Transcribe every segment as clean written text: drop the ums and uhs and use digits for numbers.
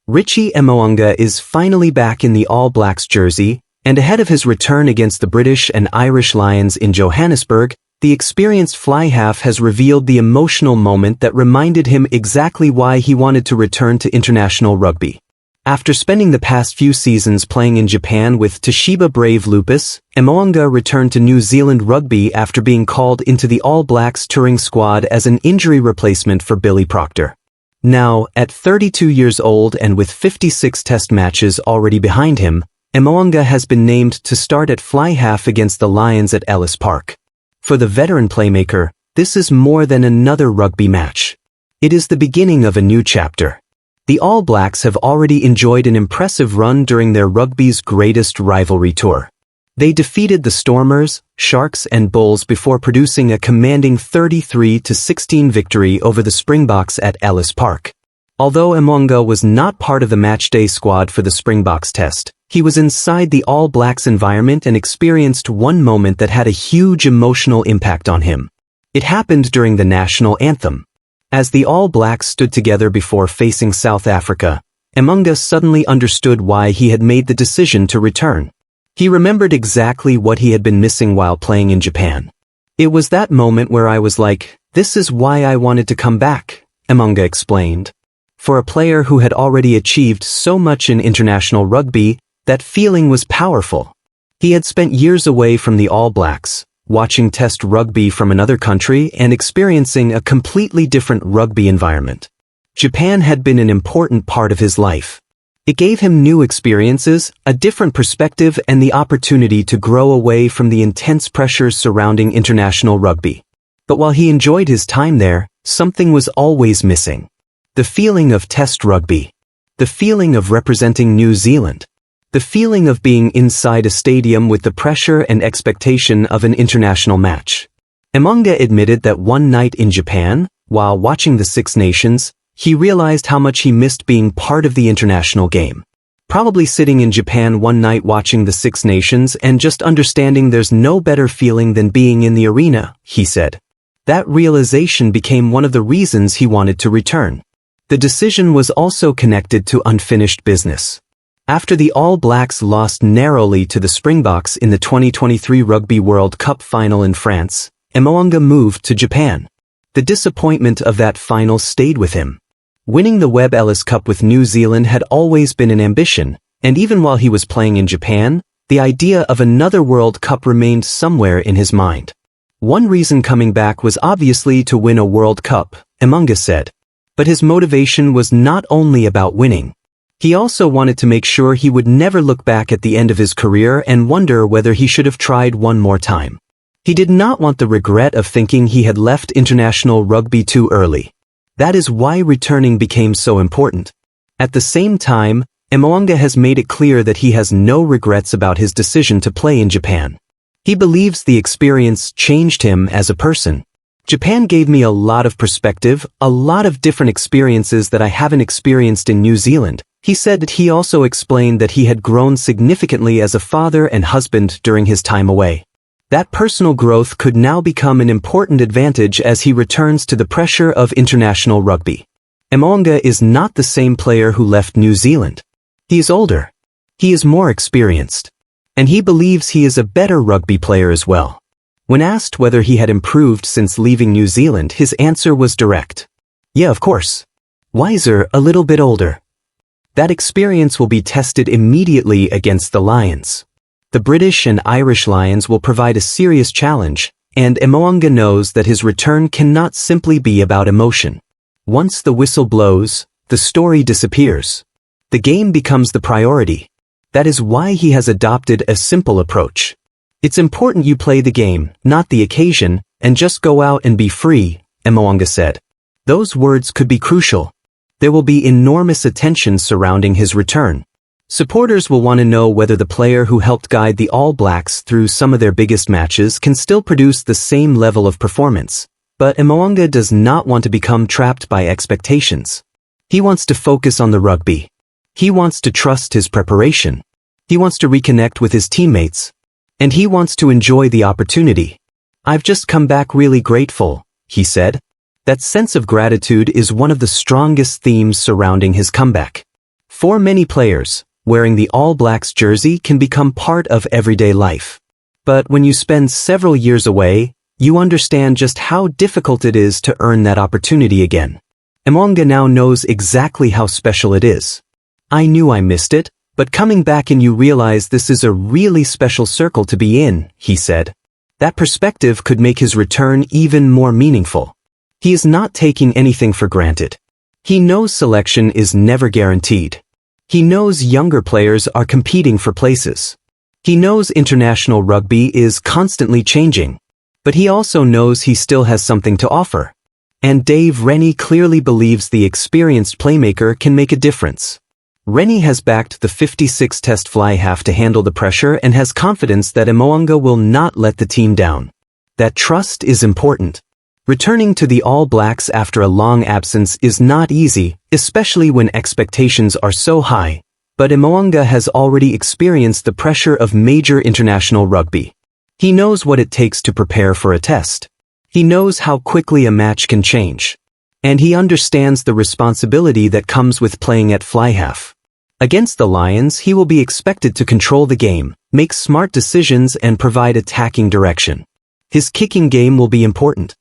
Richie Mo'unga is finally back in the All Blacks jersey, and ahead of his return against the British and Irish Lions in Johannesburg, the experienced fly-half has revealed the emotional moment that reminded him exactly why he wanted to return to international rugby. After spending the past few seasons playing in Japan with Toshiba Brave Lupus, Mo'unga returned to New Zealand rugby after being called into the All Blacks touring squad as an injury replacement for Billy Proctor. Now, at 32 years old and with 56 test matches already behind him, Mo'unga has been named to start at fly-half against the Lions at Ellis Park. For the veteran playmaker, this is more than another rugby match. It is the beginning of a new chapter. The All Blacks have already enjoyed an impressive run during their rugby's greatest rivalry tour. They defeated the Stormers, Sharks and Bulls before producing a commanding 33-16 victory over the Springboks at Ellis Park. Although Mo'unga was not part of the matchday squad for the Springboks Test, he was inside the All Blacks environment and experienced one moment that had a huge emotional impact on him. It happened during the national anthem. As the All Blacks stood together before facing South Africa, Mo'unga suddenly understood why he had made the decision to return. He remembered exactly what he had been missing while playing in Japan. It was that moment where I was like, this is why I wanted to come back, Mo'unga explained. For a player who had already achieved so much in international rugby, that feeling was powerful. He had spent years away from the All Blacks, watching test rugby from another country and experiencing a completely different rugby environment. Japan had been an important part of his life. It gave him new experiences, a different perspective, and the opportunity to grow away from the intense pressures surrounding international rugby. But while he enjoyed his time there, something was always missing. The feeling of test rugby. The feeling of representing New Zealand. The feeling of being inside a stadium with the pressure and expectation of an international match. Mo'unga admitted that one night in Japan, while watching the Six Nations, he realized how much he missed being part of the international game. Probably sitting in Japan one night watching the Six Nations and just understanding there's no better feeling than being in the arena, he said. That realization became one of the reasons he wanted to return. The decision was also connected to unfinished business. After the All Blacks lost narrowly to the Springboks in the 2023 Rugby World Cup final in France, Mo'unga moved to Japan. The disappointment of that final stayed with him. Winning the Webb Ellis Cup with New Zealand had always been an ambition, and even while he was playing in Japan, the idea of another World Cup remained somewhere in his mind. One reason coming back was obviously to win a World Cup, Mo'unga said. But his motivation was not only about winning. He also wanted to make sure he would never look back at the end of his career and wonder whether he should have tried one more time. He did not want the regret of thinking he had left international rugby too early. That is why returning became so important. At the same time, Mo'unga has made it clear that he has no regrets about his decision to play in Japan. He believes the experience changed him as a person. Japan gave me a lot of perspective, a lot of different experiences that I haven't experienced in New Zealand. He said that he also explained that he had grown significantly as a father and husband during his time away. That personal growth could now become an important advantage as he returns to the pressure of international rugby. Mo'unga is not the same player who left New Zealand. He is older. He is more experienced. And he believes he is a better rugby player as well. When asked whether he had improved since leaving New Zealand, his answer was direct. Yeah, of course. Wiser, a little bit older. That experience will be tested immediately against the Lions. The British and Irish Lions will provide a serious challenge, and Mo'unga knows that his return cannot simply be about emotion. Once the whistle blows, the story disappears. The game becomes the priority. That is why he has adopted a simple approach. It's important you play the game, not the occasion, and just go out and be free, Mo'unga said. Those words could be crucial. There will be enormous attention surrounding his return. Supporters will want to know whether the player who helped guide the All Blacks through some of their biggest matches can still produce the same level of performance. But Mo'unga does not want to become trapped by expectations. He wants to focus on the rugby. He wants to trust his preparation. He wants to reconnect with his teammates. And he wants to enjoy the opportunity. I've just come back really grateful, he said. That sense of gratitude is one of the strongest themes surrounding his comeback. For many players, wearing the All Blacks jersey can become part of everyday life. But when you spend several years away, you understand just how difficult it is to earn that opportunity again. Mo'unga now knows exactly how special it is. I knew I missed it, but coming back and you realize this is a really special circle to be in, he said. That perspective could make his return even more meaningful. He is not taking anything for granted. He knows selection is never guaranteed. He knows younger players are competing for places. He knows international rugby is constantly changing. But he also knows he still has something to offer. And Dave Rennie clearly believes the experienced playmaker can make a difference. Rennie has backed the 56 Test fly half to handle the pressure and has confidence that Mo'unga will not let the team down. That trust is important. Returning to the All Blacks after a long absence is not easy, especially when expectations are so high, but Mo'unga has already experienced the pressure of major international rugby. He knows what it takes to prepare for a test. He knows how quickly a match can change. And he understands the responsibility that comes with playing at fly half. Against the Lions, he will be expected to control the game, make smart decisions and provide attacking direction. His kicking game will be important.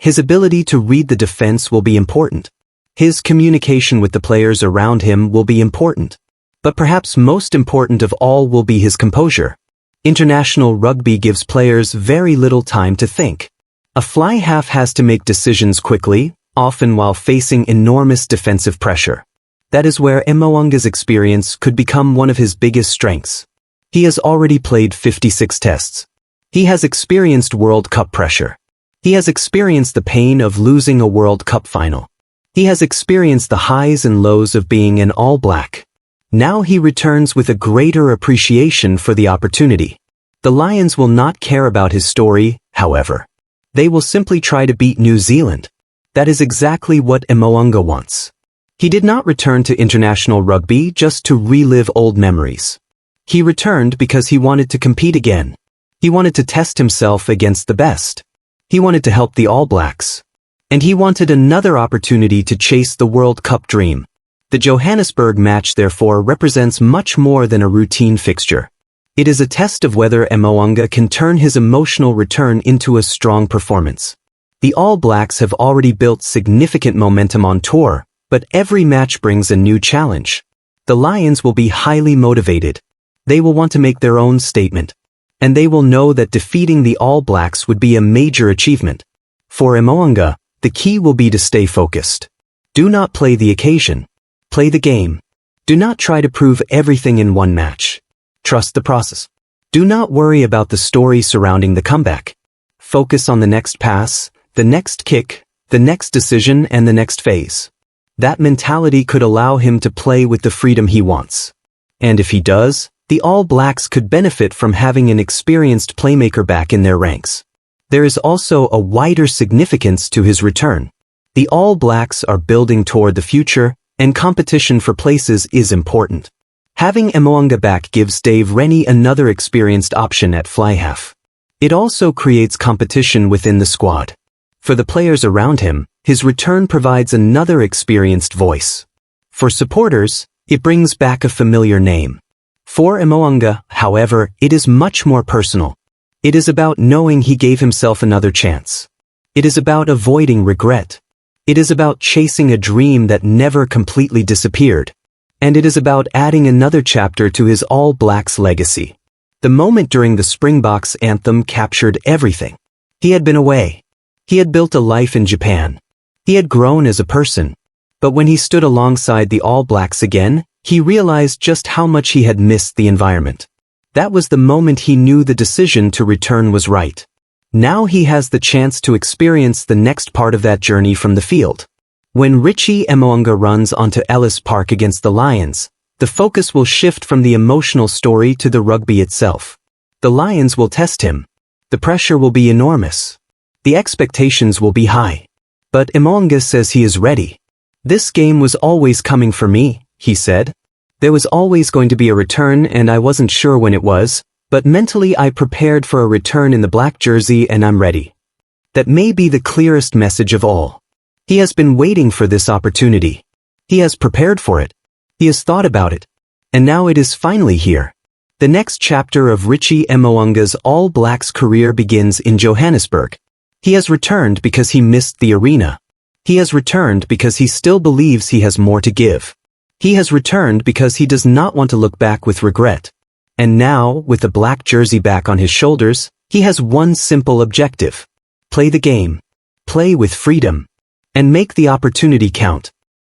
His ability to read the defense will be important. His communication with the players around him will be important. But perhaps most important of all will be his composure. International rugby gives players very little time to think. A fly half has to make decisions quickly, often while facing enormous defensive pressure. That is where Mo'unga's experience could become one of his biggest strengths. He has already played 56 tests. He has experienced World Cup pressure. He has experienced the pain of losing a World Cup final. He has experienced the highs and lows of being an All Black. Now he returns with a greater appreciation for the opportunity. The Lions will not care about his story, however. They will simply try to beat New Zealand. That is exactly what Mo'unga wants. He did not return to international rugby just to relive old memories. He returned because he wanted to compete again. He wanted to test himself against the best. He wanted to help the All Blacks. And he wanted another opportunity to chase the World Cup dream. The Johannesburg match therefore represents much more than a routine fixture. It is a test of whether Mo'unga can turn his emotional return into a strong performance. The All Blacks have already built significant momentum on tour, but every match brings a new challenge. The Lions will be highly motivated. They will want to make their own statement. And they will know that defeating the All Blacks would be a major achievement. For Mo'unga, the key will be to stay focused. Do not play the occasion. Play the game. Do not try to prove everything in one match. Trust the process. Do not worry about the story surrounding the comeback. Focus on the next pass, the next kick, the next decision and the next phase. That mentality could allow him to play with the freedom he wants. And if he does, the All Blacks could benefit from having an experienced playmaker back in their ranks. There is also a wider significance to his return. The All Blacks are building toward the future, and competition for places is important. Having Mo'unga back gives Dave Rennie another experienced option at fly half. It also creates competition within the squad. For the players around him, his return provides another experienced voice. For supporters, it brings back a familiar name. For Mo'unga, however, it is much more personal. It is about knowing he gave himself another chance. It is about avoiding regret. It is about chasing a dream that never completely disappeared. And it is about adding another chapter to his All Blacks legacy. The moment during the Springboks anthem captured everything. He had been away. He had built a life in Japan. He had grown as a person. But when he stood alongside the All Blacks again, he realized just how much he had missed the environment. That was the moment he knew the decision to return was right. Now he has the chance to experience the next part of that journey from the field. When Richie Mo'unga runs onto Ellis Park against the Lions, the focus will shift from the emotional story to the rugby itself. The Lions will test him. The pressure will be enormous. The expectations will be high. But Mo'unga says he is ready. This game was always coming for me, he said. There was always going to be a return and I wasn't sure when it was, but mentally I prepared for a return in the black jersey and I'm ready. That may be the clearest message of all. He has been waiting for this opportunity. He has prepared for it. He has thought about it. And now it is finally here. The next chapter of Richie Mo'unga's All Blacks career begins in Johannesburg. He has returned because he missed the arena. He has returned because he still believes he has more to give. He has returned because he does not want to look back with regret. And now, with the black jersey back on his shoulders, he has one simple objective. Play the game. Play with freedom. And make the opportunity count.